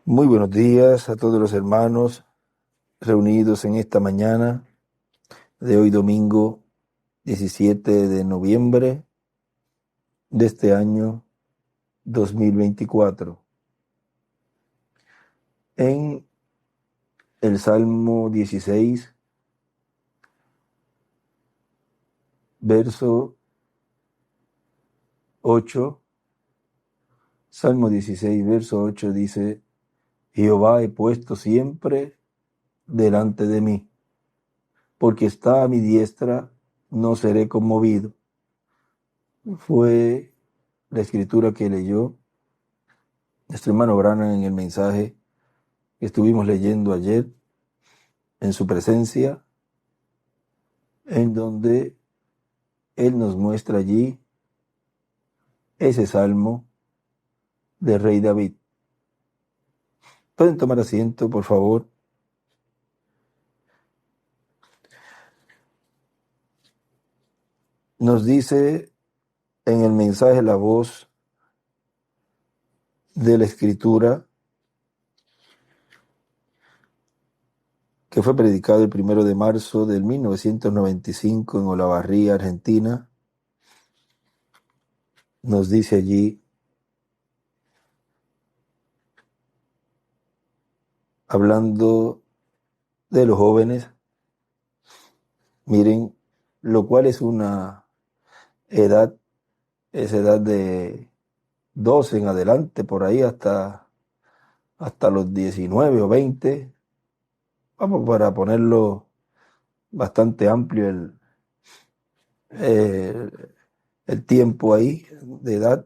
Muy buenos días a todos los hermanos reunidos en esta mañana de hoy domingo 17 de noviembre de este año 2024. En el Salmo 16, verso 8, Salmo 16, verso 8 dice: Jehová he puesto siempre delante de mí, porque está a mi diestra, no seré conmovido. Fue la escritura que leyó nuestro hermano Branham en el mensaje que estuvimos leyendo ayer en su presencia, en donde él nos muestra allí ese salmo del rey David. Pueden tomar asiento, por favor. Nos dice en el mensaje la voz de la escritura que fue predicado el 1 de marzo del 1995 en Olavarría, Argentina. Nos dice allí, hablando de los jóvenes, miren, lo cual es una edad, es edad de 12 en adelante, por ahí hasta los 19 o 20. Vamos, para ponerlo bastante amplio eh, el tiempo ahí de edad.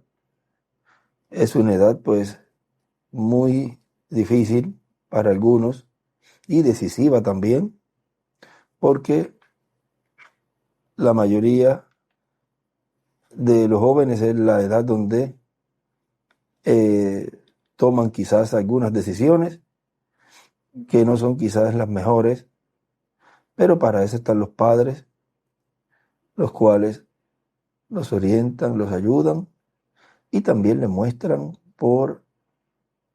Es una edad pues muy difícil para algunos y decisiva también, porque la mayoría de los jóvenes es la edad donde toman quizás algunas decisiones que no son quizás las mejores, pero para eso están los padres, los cuales los orientan, los ayudan y también les muestran por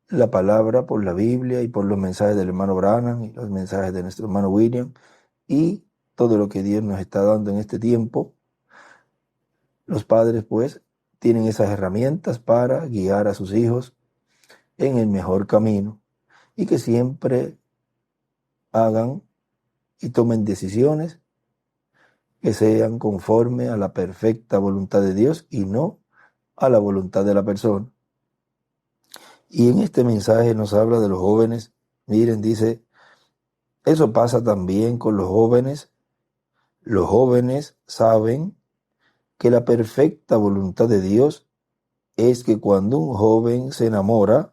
la palabra, por la Biblia y por los mensajes del hermano Branham y los mensajes de nuestro hermano William y todo lo que Dios nos está dando en este tiempo. Los padres pues tienen esas herramientas para guiar a sus hijos en el mejor camino y que siempre hagan y tomen decisiones que sean conforme a la perfecta voluntad de Dios y no a la voluntad de la persona. Y en este mensaje nos habla de los jóvenes. Miren, dice, eso pasa también con los jóvenes. Los jóvenes saben que la perfecta voluntad de Dios es que cuando un joven se enamora,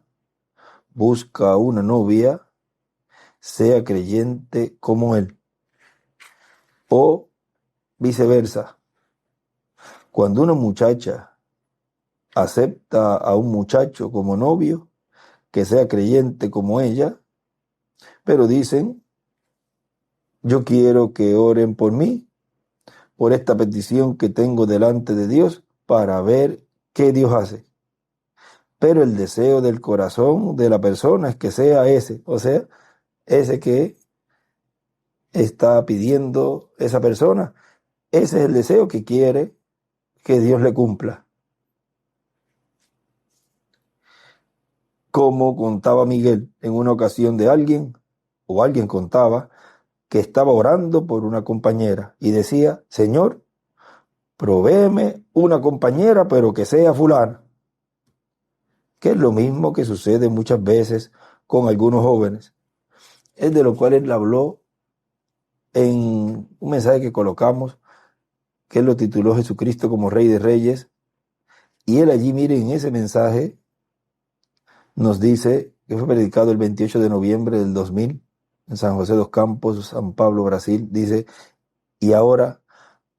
busca una novia, sea creyente como él. O viceversa. Cuando una muchacha acepta a un muchacho como novio, que sea creyente como ella, pero dicen, yo quiero que oren por mí, por esta petición que tengo delante de Dios, para ver qué Dios hace. Pero el deseo del corazón de la persona es que sea ese, o sea, ese que está pidiendo esa persona, ese es el deseo que quiere que Dios le cumpla. Como contaba Miguel en una ocasión de alguien, o alguien contaba, que estaba orando por una compañera y decía, Señor, provéeme una compañera, pero que sea fulana. Que es lo mismo que sucede muchas veces con algunos jóvenes. Es de lo cual él habló en un mensaje que colocamos, que él lo tituló Jesucristo como Rey de Reyes. Y él allí, miren, en ese mensaje nos dice, que fue predicado el 28 de noviembre del 2000, en San José dos Campos, San Pablo, Brasil, dice, y ahora,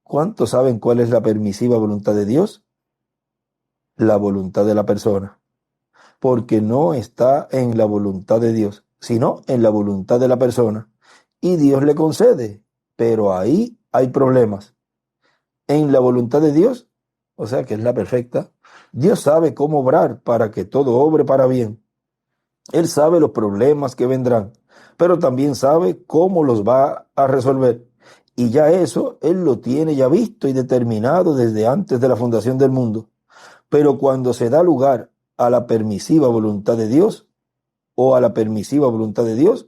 ¿cuántos saben cuál es la permisiva voluntad de Dios? La voluntad de la persona. Porque no está en la voluntad de Dios, sino en la voluntad de la persona. Y Dios le concede, pero ahí hay problemas. En la voluntad de Dios, o sea que es la perfecta, Dios sabe cómo obrar para que todo obre para bien. Él sabe los problemas que vendrán, pero también sabe cómo los va a resolver. Y ya eso Él lo tiene ya visto y determinado desde antes de la fundación del mundo. Pero cuando se da lugar a la permisiva voluntad de Dios, o a la permisiva voluntad de Dios,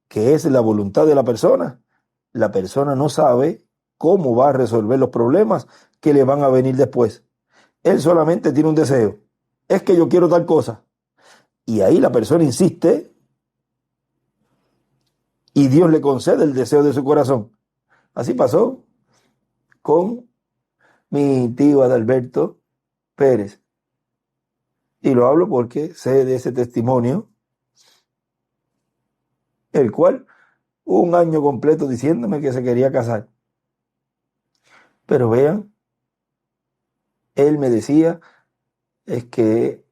que es la voluntad de la persona no sabe cómo va a resolver los problemas que le van a venir después. Él solamente tiene un deseo. Es que yo quiero tal cosa. Y ahí la persona insiste y Dios le concede el deseo de su corazón. Así pasó con mi tío Adalberto Pérez. Y lo hablo porque sé de ese testimonio, el cual un año completo diciéndome que se quería casar. Pero vean, él me decía, es que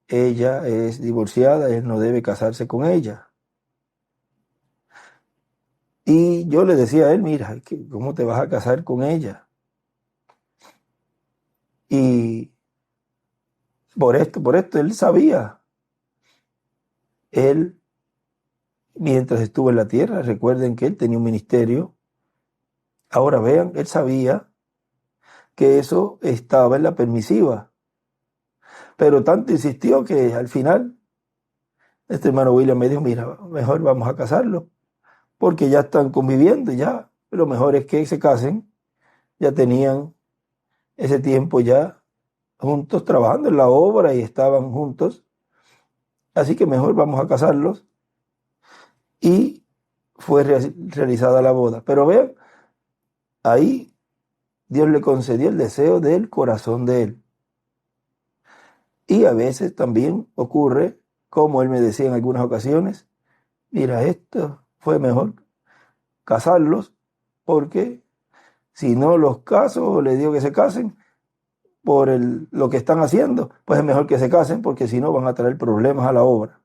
ella es divorciada, él no debe casarse con ella. Y yo le decía a él, mira, ¿cómo te vas a casar con ella? Y por esto, él sabía. Él, mientras estuvo en la tierra, recuerden que él tenía un ministerio. Ahora vean, él sabía que eso estaba en la permisiva. Pero tanto insistió que al final, este hermano William me dijo, mira, mejor vamos a casarlo, porque ya están conviviendo, ya. Lo mejor es que se casen, ya tenían ese tiempo ya juntos trabajando en la obra y estaban juntos. Así que mejor vamos a casarlos. Y fue realizada la boda. Pero vean, ahí Dios le concedió el deseo del corazón de él. Y a veces también ocurre, como él me decía en algunas ocasiones, mira, esto fue mejor casarlos, porque si no los caso o les digo que se casen por lo que están haciendo, pues es mejor que se casen, porque si no van a traer problemas a la obra.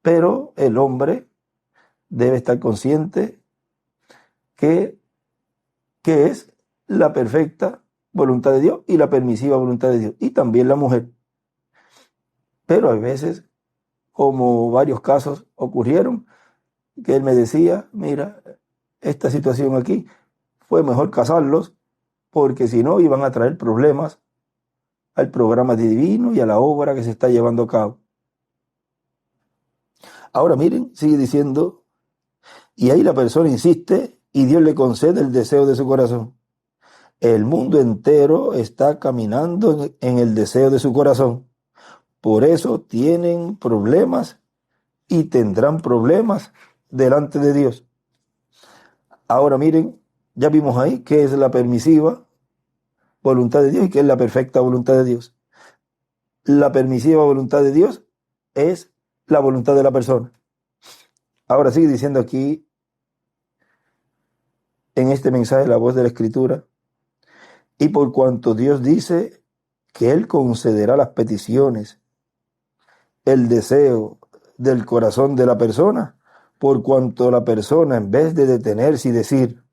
Pero el hombre debe estar consciente que es la perfecta voluntad de Dios y la permisiva voluntad de Dios, y también la mujer. Pero a veces, como varios casos ocurrieron, que él me decía, mira, esta situación aquí fue mejor casarlos, porque si no iban a traer problemas al programa divino y a la obra que se está llevando a cabo. Ahora miren, sigue diciendo, y ahí la persona insiste y Dios le concede el deseo de su corazón. El mundo entero está caminando en el deseo de su corazón. Por eso tienen problemas y tendrán problemas delante de Dios. Ahora miren, ya vimos ahí qué es la permisiva voluntad de Dios y qué es la perfecta voluntad de Dios. La permisiva voluntad de Dios es la voluntad de la persona. Ahora sigue diciendo aquí en este mensaje la voz de la Escritura, y por cuanto Dios dice que Él concederá las peticiones, el deseo del corazón de la persona, por cuanto la persona, en vez de detenerse y decir,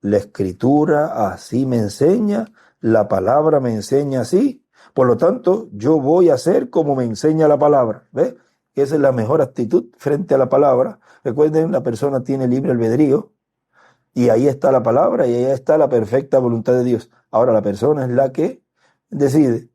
la Escritura así me enseña, la palabra me enseña así, por lo tanto yo voy a hacer como me enseña la palabra. ¿Ves? Esa es la mejor actitud frente a la palabra. Recuerden, la persona tiene libre albedrío y ahí está la palabra y ahí está la perfecta voluntad de Dios. Ahora la persona es la que decide.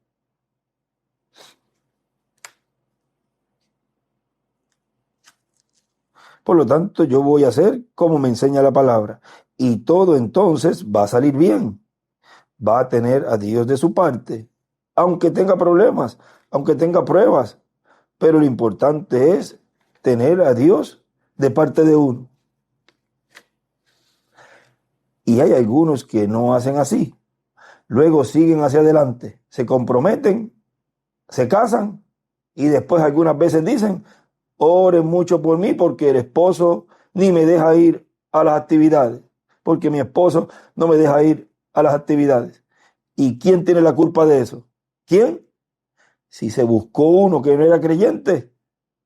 Por lo tanto, yo voy a hacer como me enseña la palabra. Y todo entonces va a salir bien. Va a tener a Dios de su parte. Aunque tenga problemas, aunque tenga pruebas. Pero lo importante es tener a Dios de parte de uno. Y hay algunos que no hacen así. Luego siguen hacia adelante. Se comprometen, se casan y después algunas veces dicen, oren mucho por mí porque el esposo ni me deja ir a las actividades, porque mi esposo no me deja ir a las actividades. ¿Y quién tiene la culpa de eso? ¿Quién? Si se buscó uno que no era creyente,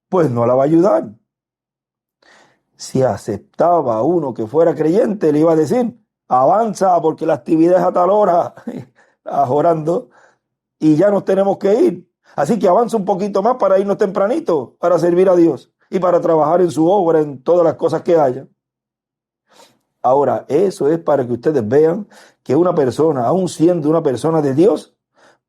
pues no la va a ayudar. Si aceptaba a uno que fuera creyente, le iba a decir, avanza porque la actividad es a tal hora, orando, y ya nos tenemos que ir. Así que avanza un poquito más para irnos tempranito, para servir a Dios y para trabajar en su obra, en todas las cosas que haya. Ahora, eso es para que ustedes vean que una persona, aun siendo una persona de Dios,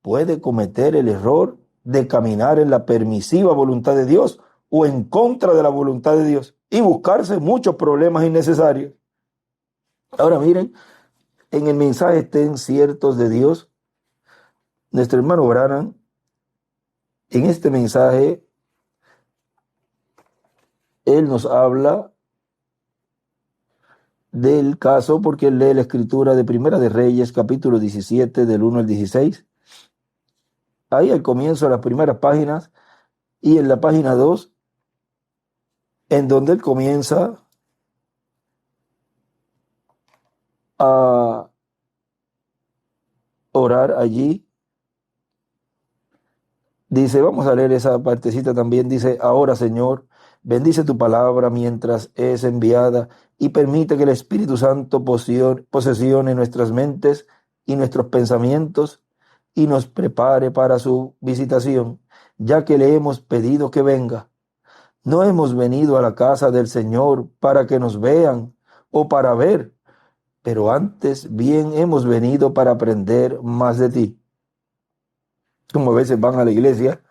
puede cometer el error de caminar en la permisiva voluntad de Dios o en contra de la voluntad de Dios y buscarse muchos problemas innecesarios. Ahora miren, en el mensaje Estén ciertos de Dios, nuestro hermano Branham, en este mensaje, él nos habla del caso porque él lee la escritura de Primera de Reyes, capítulo 17, del 1 al 16. Ahí al comienzo de las primeras páginas y en la página 2, en donde él comienza a orar allí. Dice, vamos a leer esa partecita también, dice, ahora Señor, bendice tu palabra mientras es enviada y permite que el Espíritu Santo posesione nuestras mentes y nuestros pensamientos y nos prepare para su visitación, ya que le hemos pedido que venga. No hemos venido a la casa del Señor para que nos vean o para ver, pero antes bien hemos venido para aprender más de ti. Como a veces van a la iglesia,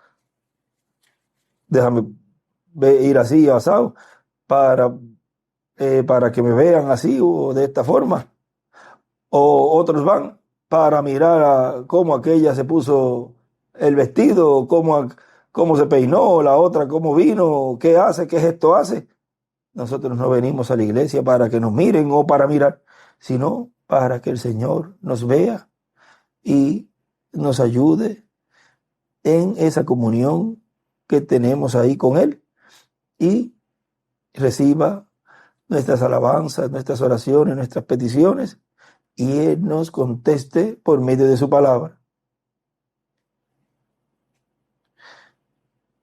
déjame ir así asado para, para que me vean así o de esta forma. O otros van para mirar cómo aquella se puso el vestido, cómo se peinó, la otra cómo vino, qué hace, qué gesto hace. Nosotros no venimos a la iglesia para que nos miren o para mirar, sino para que el Señor nos vea y nos ayude en esa comunión que tenemos ahí con Él y reciba nuestras alabanzas, nuestras oraciones, nuestras peticiones y Él nos conteste por medio de su palabra.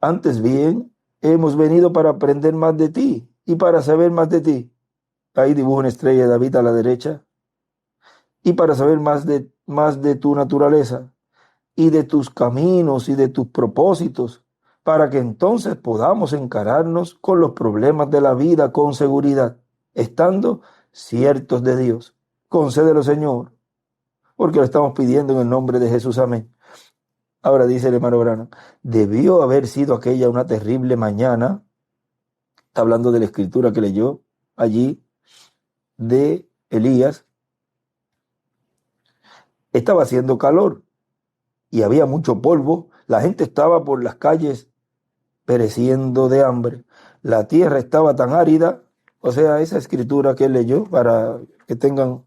Antes bien, hemos venido para aprender más de ti y para saber más de ti. Ahí dibujo una estrella de David a la derecha. Y para saber más de tu naturaleza y de tus caminos y de tus propósitos, para que entonces podamos encararnos con los problemas de la vida con seguridad, estando ciertos de Dios. Concédelo, Señor, porque lo estamos pidiendo en el nombre de Jesús. Amén. Ahora dice el hermano Branham, debió haber sido aquella una terrible mañana, está hablando de la escritura que leyó allí de Elías. Estaba haciendo calor y había mucho polvo, la gente estaba por las calles pereciendo de hambre, la tierra estaba tan árida, o sea, esa escritura que él leyó, para que tengan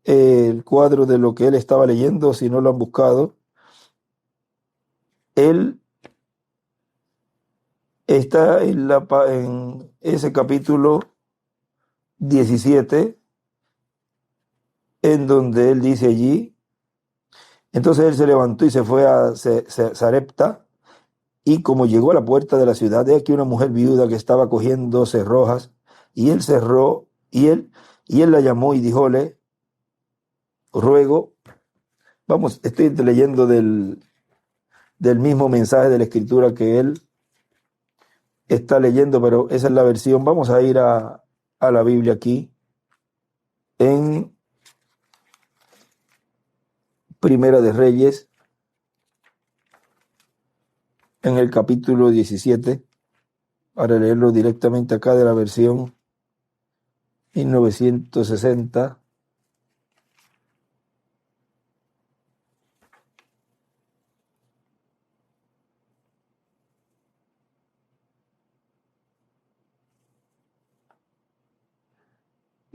el cuadro de lo que él estaba leyendo, si no lo han buscado, él está en ese capítulo 17, en donde él dice allí, entonces él se levantó y se fue a Sarepta, y como llegó a la puerta de la ciudad, he aquí una mujer viuda que estaba cogiendo cerrojas, y él cerró, y él la llamó y díjole, ruego, vamos, estoy leyendo del mismo mensaje de la escritura que él está leyendo, pero esa es la versión. Vamos a ir a la Biblia aquí, en Primera de Reyes, en el capítulo 17, para leerlo directamente acá de la versión 1960.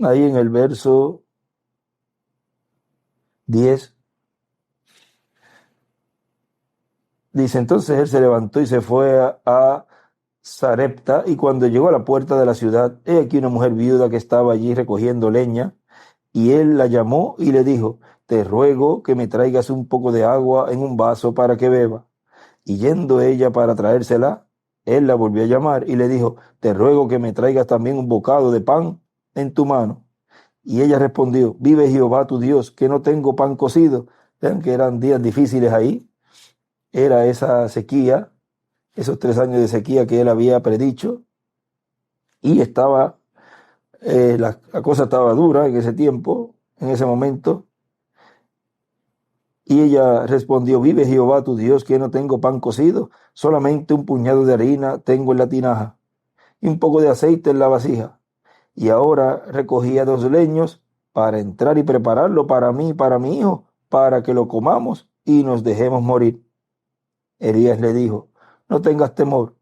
Ahí en el verso 10, dice, entonces él se levantó y se fue a Sarepta, y cuando llegó a la puerta de la ciudad, he aquí una mujer viuda que estaba allí recogiendo leña, y él la llamó y le dijo, te ruego que me traigas un poco de agua en un vaso para que beba. Y yendo ella para traérsela, él la volvió a llamar y le dijo, te ruego que me traigas también un bocado de pan en tu mano. Y ella respondió, vive Jehová tu Dios, que no tengo pan cocido. Vean que eran días difíciles ahí. era esa sequía, esos 3 años de sequía que él había predicho, y estaba, la cosa estaba dura en ese tiempo, en ese momento. Y ella respondió: vive Jehová tu Dios, que no tengo pan cocido, solamente un puñado de harina tengo en la tinaja y un poco de aceite en la vasija. Y ahora recogía 2 leños para entrar y prepararlo para mí y para mi hijo, para que lo comamos y nos dejemos morir. Elías le dijo: no tengas temor,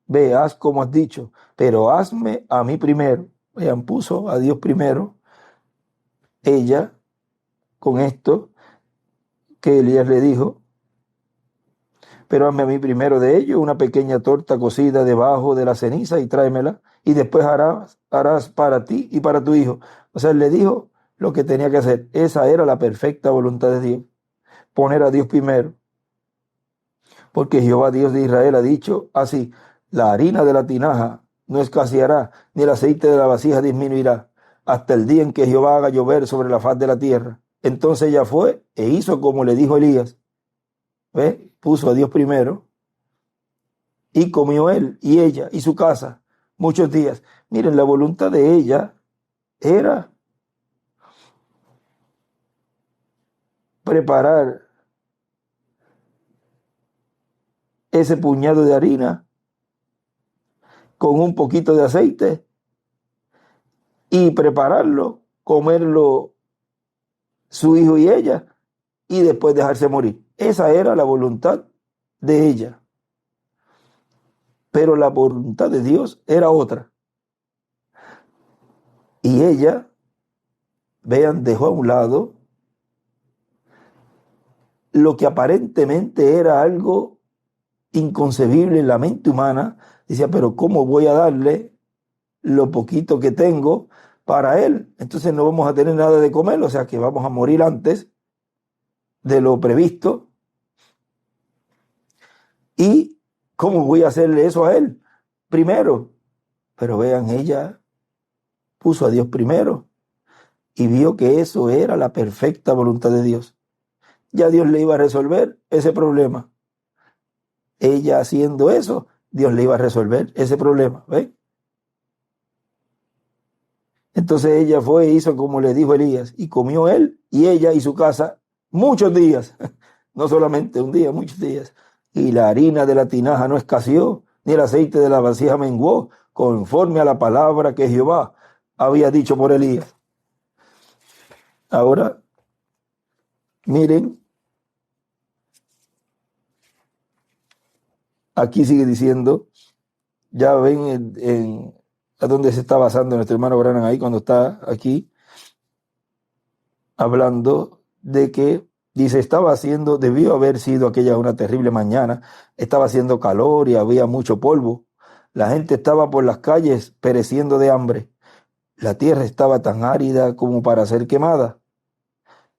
ve, haz como has dicho, pero hazme a mí primero. Ella puso a Dios primero, ella, con esto que Elías le dijo. Pero hazme a mí primero de ello una pequeña torta cocida debajo de la ceniza y tráemela, y después harás para ti y para tu hijo. O sea, él le dijo lo que tenía que hacer. Esa era la perfecta voluntad de Dios, poner a Dios primero. Porque Jehová Dios de Israel ha dicho así: la harina de la tinaja no escaseará, ni el aceite de la vasija disminuirá, hasta el día en que Jehová haga llover sobre la faz de la tierra. Entonces ella fue e hizo como le dijo Elías. ¿Ve? Puso a Dios primero. Y comió él y ella y su casa muchos días. Miren, la voluntad de ella era preparar ese puñado de harina con un poquito de aceite y prepararlo, comerlo su hijo y ella, y después dejarse morir. Esa era la voluntad de ella. Pero la voluntad de Dios era otra. Y ella, vean, dejó a un lado lo que aparentemente era algo inconcebible en la mente humana. Decía: pero ¿cómo voy a darle lo poquito que tengo para él? Entonces no vamos a tener nada de comer, o sea que vamos a morir antes de lo previsto. ¿Y cómo voy a hacerle eso a él? Primero. Pero vean, ella puso a Dios primero y vio que eso era la perfecta voluntad de Dios. Ya Dios le iba a resolver ese problema. Ella haciendo eso, Dios le iba a resolver ese problema. ¿Ven? Entonces ella fue e hizo como le dijo Elías, y comió él y ella y su casa muchos días, no solamente un día, muchos días. Y la harina de la tinaja no escaseó, ni el aceite de la vasija menguó, conforme a la palabra que Jehová había dicho por Elías. Ahora, miren, aquí sigue diciendo, ya ven a dónde se está basando nuestro hermano Branham ahí cuando está aquí hablando de que, dice, debió haber sido aquella una terrible mañana, estaba haciendo calor y había mucho polvo, la gente estaba por las calles pereciendo de hambre, la tierra estaba tan árida como para ser quemada.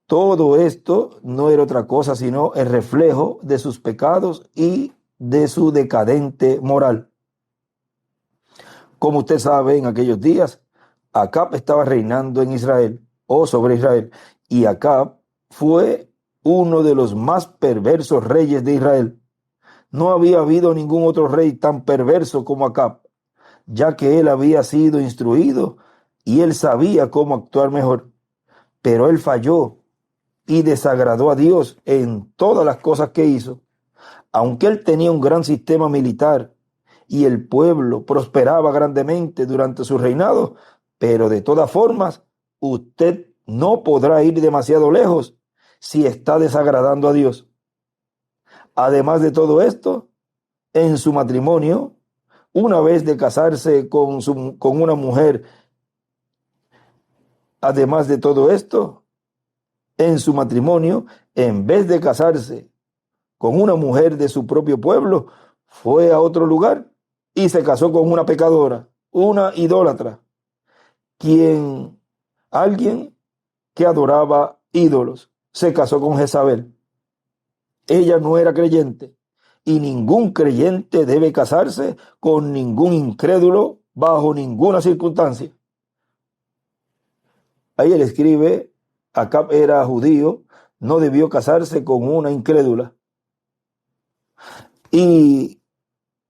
Todo esto no era otra cosa sino el reflejo de sus pecados y de su decadente moral. Como usted sabe, en aquellos días, Acab estaba reinando en Israel, o sobre Israel, y Acab fue uno de los más perversos reyes de Israel. No había habido ningún otro rey tan perverso como Acab, ya que él había sido instruido y él sabía cómo actuar mejor. Pero él falló y desagradó a Dios en todas las cosas que hizo. Aunque él tenía un gran sistema militar y el pueblo prosperaba grandemente durante su reinado, pero de todas formas, usted no podrá ir demasiado lejos si está desagradando a Dios. Además de todo esto, en su matrimonio, una vez de casarse con una mujer, además de todo esto, en su matrimonio, en vez de casarse con una mujer de su propio pueblo, fue a otro lugar y se casó con una pecadora, una idólatra, alguien que adoraba ídolos. Se casó con Jezabel. Ella no era creyente y ningún creyente debe casarse con ningún incrédulo bajo ninguna circunstancia. Ahí él escribe: Acab era judío, no debió casarse con una incrédula. Y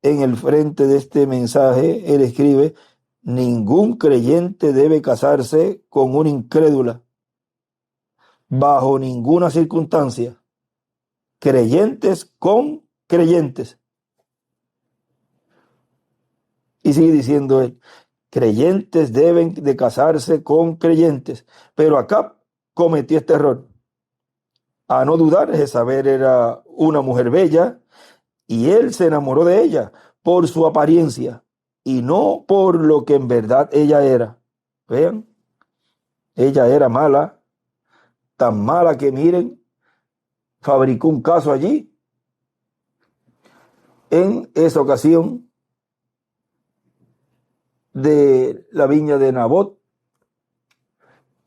en el frente de este mensaje, él escribe: ningún creyente debe casarse con una incrédula, bajo ninguna circunstancia. Creyentes con creyentes. Y sigue diciendo él: creyentes deben de casarse con creyentes. Pero acá cometió este error. A no dudar, Jezabel era una mujer bella y él se enamoró de ella por su apariencia y no por lo que en verdad ella era. Vean, ella era mala, tan mala que miren, fabricó un caso allí. En esa ocasión de la viña de Nabot,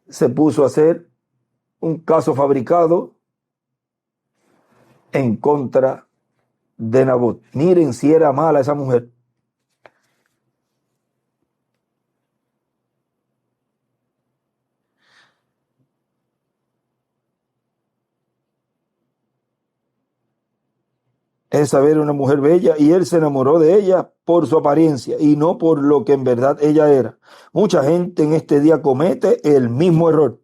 se puso a hacer un caso fabricado en contra de Nabot. Miren si era mala esa mujer. Jezabel era una mujer bella y él se enamoró de ella por su apariencia y no por lo que en verdad ella era. Mucha gente en este día comete el mismo error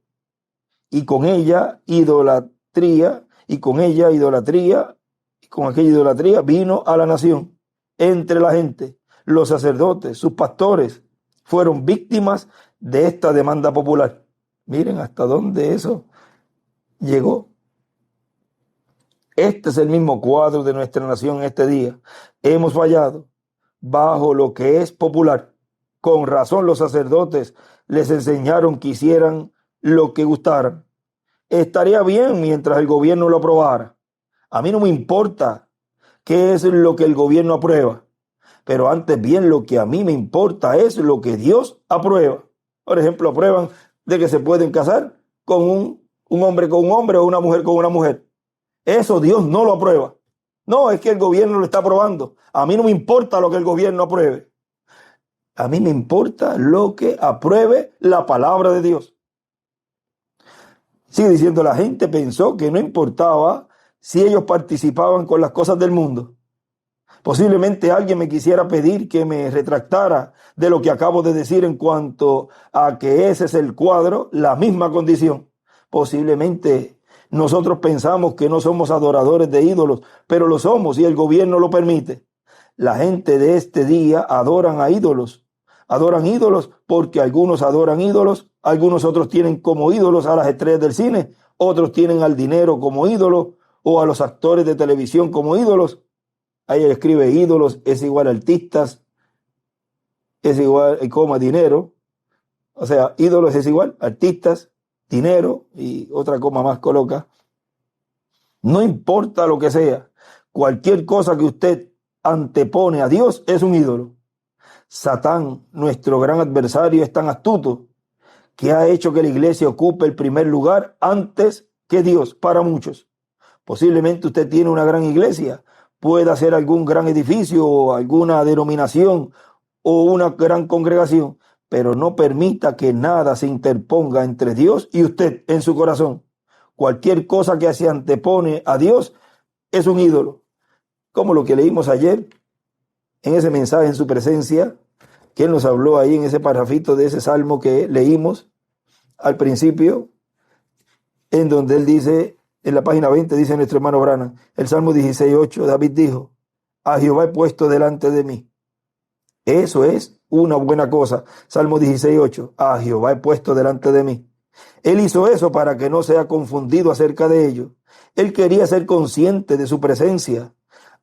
y con ella idolatría, y con aquella idolatría vino a la nación. Entre la gente, los sacerdotes, sus pastores fueron víctimas de esta demanda popular. Miren hasta dónde eso llegó. Este es el mismo cuadro de nuestra nación este día. Hemos fallado bajo lo que es popular. Con razón los sacerdotes les enseñaron que hicieran lo que gustaran. Estaría bien mientras el gobierno lo aprobara. A mí no me importa qué es lo que el gobierno aprueba, pero antes bien lo que a mí me importa es lo que Dios aprueba. Por ejemplo, aprueban de que se pueden casar con un hombre con un hombre o una mujer con una mujer. Eso Dios no lo aprueba. No, es que el gobierno lo está aprobando. A mí no me importa lo que el gobierno apruebe. A mí me importa lo que apruebe la palabra de Dios. Sigue diciendo: la gente pensó que no importaba si ellos participaban con las cosas del mundo. Posiblemente alguien me quisiera pedir que me retractara de lo que acabo de decir en cuanto a que ese es el cuadro, la misma condición. Posiblemente nosotros pensamos que no somos adoradores de ídolos, pero lo somos y el gobierno lo permite. La gente de este día adoran a ídolos. Adoran ídolos porque algunos adoran ídolos, algunos otros tienen como ídolos a las estrellas del cine, otros tienen al dinero como ídolo o a los actores de televisión como ídolos. Ahí escribe: ídolos es igual a artistas, es igual, dinero. O sea, ídolos es igual artistas, dinero, y otra coma más coloca. No importa lo que sea, cualquier cosa que usted antepone a Dios es un ídolo. Satán, nuestro gran adversario, es tan astuto que ha hecho que la iglesia ocupe el primer lugar antes que Dios para muchos. Posiblemente usted tiene una gran iglesia, pueda ser algún gran edificio o alguna denominación o una gran congregación, pero no permita que nada se interponga entre Dios y usted en su corazón. Cualquier cosa que se antepone a Dios es un ídolo, como lo que leímos ayer en ese mensaje en su presencia, que él nos habló ahí en ese parrafito de ese salmo que leímos al principio, en donde él dice, en la página 20, dice nuestro hermano Branham, el Salmo 16:8, David dijo: a Jehová he puesto delante de mí. Eso es una buena cosa. Salmo 16:8, a Jehová he puesto delante de mí. Él hizo eso para que no sea confundido acerca de ello. Él quería ser consciente de su presencia.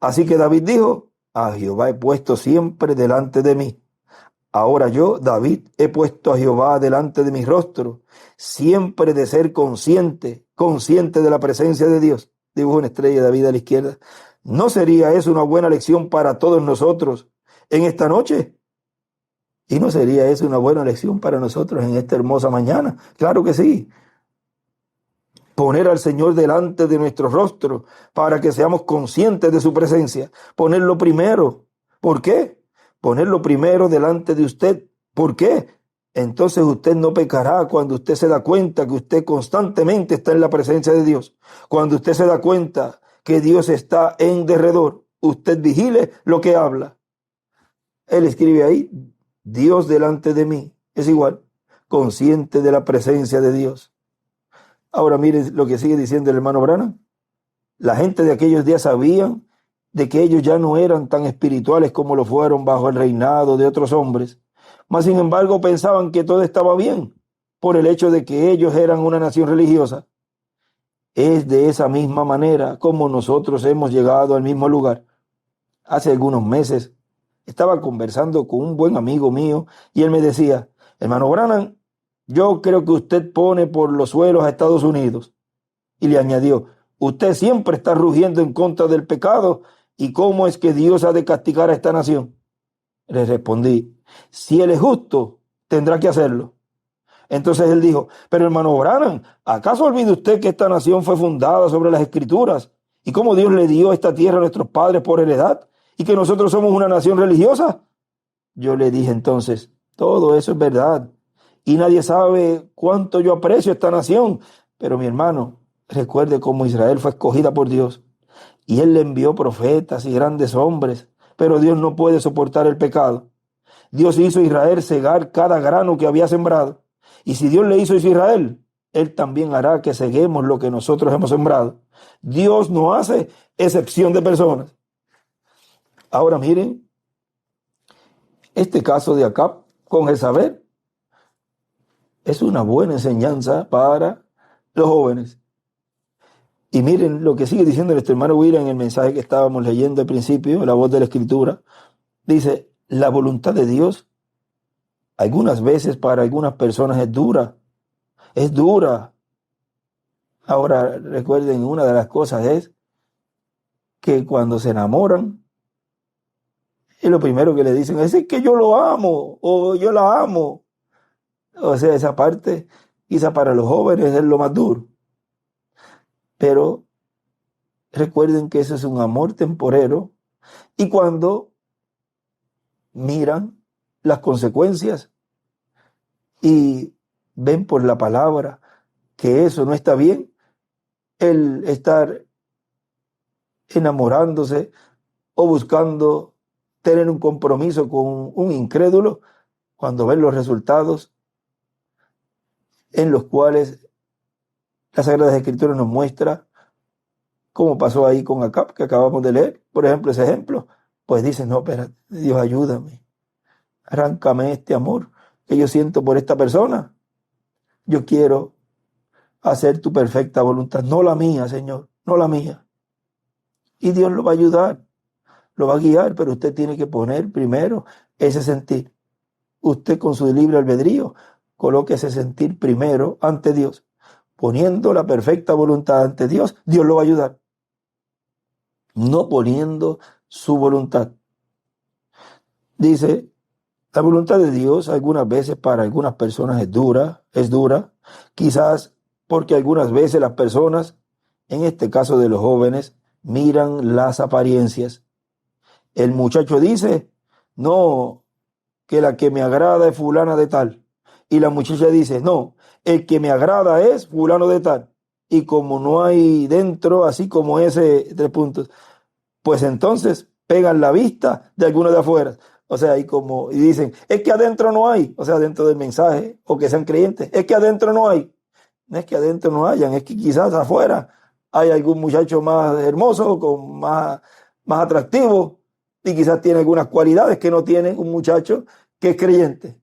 Así que David dijo: a Jehová he puesto siempre delante de mí. Ahora yo, David, he puesto a Jehová delante de mi rostro, siempre de ser consciente de la presencia de Dios. Dibujo una estrella de David a la izquierda. ¿No sería eso una buena lección para todos nosotros en esta noche? ¿Y no sería eso una buena lección para nosotros en esta hermosa mañana? Claro que sí. Poner al Señor delante de nuestro rostro para que seamos conscientes de su presencia. Ponerlo primero. ¿Por qué? Ponerlo primero delante de usted. ¿Por qué? Entonces usted no pecará cuando usted se da cuenta que usted constantemente está en la presencia de Dios. Cuando usted se da cuenta que Dios está en derredor. usted vigile lo que habla. Él escribe ahí, Dios delante de mí. Es igual, consciente de la presencia de Dios. Ahora miren lo que sigue diciendo el hermano Branham. La gente de aquellos días sabían de que ellos ya no eran tan espirituales como lo fueron bajo el reinado de otros hombres. Mas sin embargo pensaban que todo estaba bien por el hecho de que ellos eran una nación religiosa. Es de esa misma manera como nosotros hemos llegado al mismo lugar. Hace algunos meses estaba conversando con un buen amigo mío y él me decía, hermano Branham, yo creo que usted pone por los suelos a Estados Unidos. Y le añadió, usted siempre está rugiendo en contra del pecado y cómo es que Dios ha de castigar a esta nación. Le respondí, si Él es justo, tendrá que hacerlo. Entonces él dijo, pero hermano Branham, ¿acaso olvida usted que esta nación fue fundada sobre las Escrituras y cómo Dios le dio esta tierra a nuestros padres por heredad y que nosotros somos una nación religiosa? Yo le dije entonces, todo eso es verdad y nadie sabe cuánto yo aprecio esta nación, pero mi hermano, recuerde cómo Israel fue escogida por Dios y Él le envió profetas y grandes hombres, pero Dios no puede soportar el pecado. Dios hizo a Israel cegar cada grano que había sembrado. Y si Dios le hizo a Israel, Él también hará que ceguemos lo que nosotros hemos sembrado. Dios no hace excepción de personas. Ahora miren, este caso de Acab con Jezabel es una buena enseñanza para los jóvenes. Y miren lo que sigue diciendo nuestro hermano William en el mensaje que estábamos leyendo al principio, la voz de la Escritura. Dice, la voluntad de Dios algunas veces para algunas personas es dura. Es dura. Ahora recuerden, una de las cosas es que cuando se enamoran, y lo primero que le dicen es que yo lo amo o yo la amo. O sea, esa parte quizá para los jóvenes es lo más duro. Pero recuerden que eso es un amor temporero y cuando miran las consecuencias y ven por la palabra que eso no está bien, el estar enamorándose o buscando tener un compromiso con un incrédulo, cuando ven los resultados en los cuales las Sagradas Escrituras nos muestra cómo pasó ahí con Acab, que acabamos de leer, por ejemplo, ese ejemplo, pues dicen, no, espérate, Dios ayúdame, arráncame este amor que yo siento por esta persona, yo quiero hacer tu perfecta voluntad, no la mía, Señor, no la mía. Y Dios lo va a ayudar, lo va a guiar, pero usted tiene que poner primero ese sentir. Usted con su libre albedrío coloque ese sentir primero ante Dios. Poniendo la perfecta voluntad ante Dios, Dios lo va a ayudar. No poniendo su voluntad. Dice, la voluntad de Dios algunas veces para algunas personas es dura, quizás porque algunas veces las personas, en este caso de los jóvenes, miran las apariencias. El muchacho dice, no, que la que me agrada es fulana de tal. Y la muchacha dice, no, el que me agrada es fulano de tal. Y como no hay dentro, así como ese 3 puntos, pues entonces pegan la vista de algunos de afuera. O sea, y dicen, es que adentro no hay, o sea, dentro del mensaje, o que sean creyentes, es que adentro no hay. No es que adentro no hayan, es que quizás afuera hay algún muchacho más hermoso, más atractivo, y quizás tiene algunas cualidades que no tiene un muchacho que es creyente.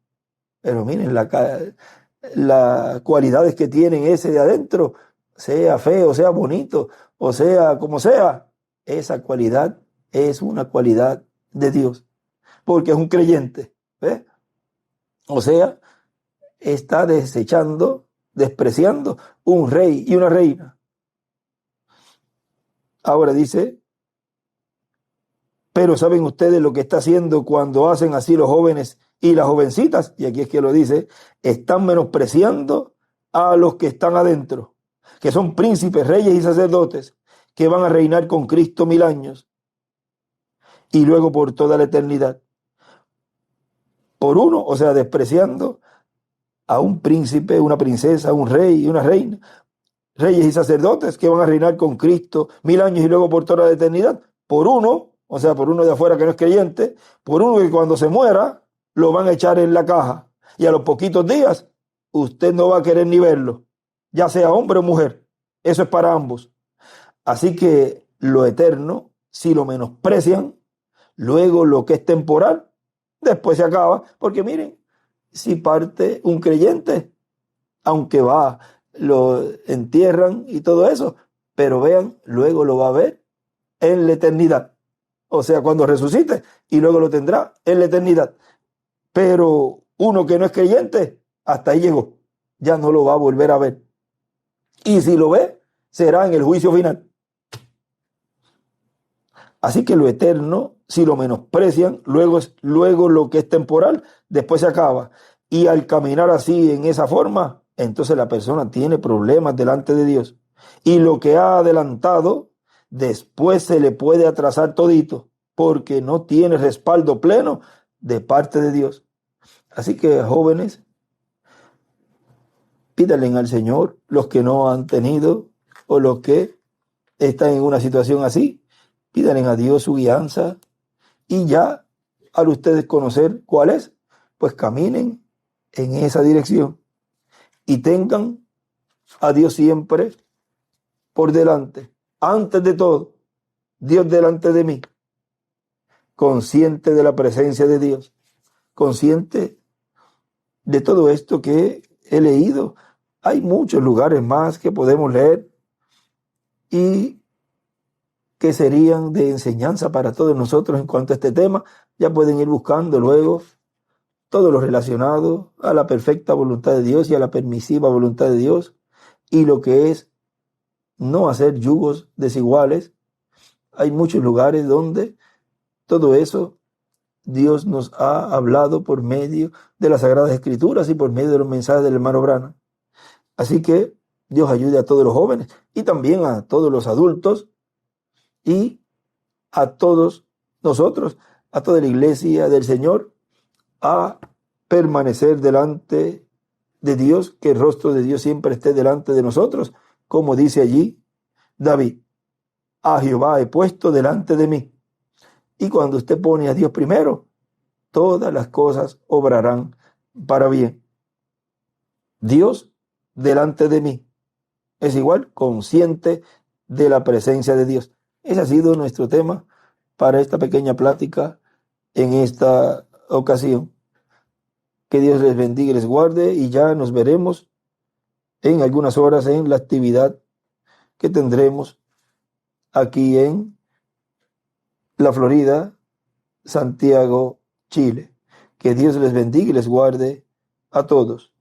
Pero miren, las cualidades que tienen ese de adentro, sea feo, sea bonito, o sea como sea, esa cualidad es una cualidad de Dios, porque es un creyente, ¿ves? O sea, está desechando, despreciando un rey y una reina. Ahora dice, pero ¿saben ustedes lo que está haciendo cuando hacen así los jóvenes y las jovencitas? Y aquí es que lo dice, están menospreciando a los que están adentro, que son príncipes, reyes y sacerdotes, que van a reinar con Cristo 1000 años y luego por toda la eternidad. Por uno, o sea, despreciando a un príncipe, una princesa, un rey y una reina, reyes y sacerdotes que van a reinar con Cristo 1000 años y luego por toda la eternidad. Por uno, o sea, por uno de afuera que no es creyente, por uno que cuando se muera lo van a echar en la caja y a los poquitos días usted no va a querer ni verlo, ya sea hombre o mujer. Eso es para ambos. Así que lo eterno, si lo menosprecian, luego lo que es temporal, después se acaba, porque miren, si parte un creyente, aunque va, lo entierran y todo eso, pero vean, luego lo va a ver en la eternidad. O sea, cuando resucite y luego lo tendrá en la eternidad. Pero uno que no es creyente, hasta ahí llegó. Ya no lo va a volver a ver. Y si lo ve, será en el juicio final. Así que lo eterno, si lo menosprecian, luego lo que es temporal, después se acaba. Y al caminar así, en esa forma, entonces la persona tiene problemas delante de Dios. Y lo que ha adelantado, después se le puede atrasar todito, porque no tiene respaldo pleno de parte de Dios. Así que, jóvenes, pídanle al Señor, los que no han tenido o los que están en una situación así, pídanle a Dios su guianza y ya al ustedes conocer cuál es, pues caminen en esa dirección y tengan a Dios siempre por delante. Antes de todo, Dios delante de mí, consciente de la presencia de Dios, consciente de todo esto que he leído. Hay muchos lugares más que podemos leer y que serían de enseñanza para todos nosotros en cuanto a este tema. Ya pueden ir buscando luego todo lo relacionado a la perfecta voluntad de Dios y a la permisiva voluntad de Dios y lo que es no hacer yugos desiguales. Hay muchos lugares donde todo eso Dios nos ha hablado por medio de las Sagradas Escrituras y por medio de los mensajes del hermano Branham. Así que Dios ayude a todos los jóvenes y también a todos los adultos y a todos nosotros, a toda la iglesia del Señor, a permanecer delante de Dios, que el rostro de Dios siempre esté delante de nosotros, como dice allí David: a Jehová he puesto delante de mí. Y cuando usted pone a Dios primero, todas las cosas obrarán para bien. Dios delante de mí es igual consciente de la presencia de Dios. Ese ha sido nuestro tema para esta pequeña plática en esta ocasión. Que Dios les bendiga y les guarde y ya nos veremos en algunas horas en la actividad que tendremos aquí en la Florida, Santiago, Chile. Que Dios les bendiga y les guarde a todos.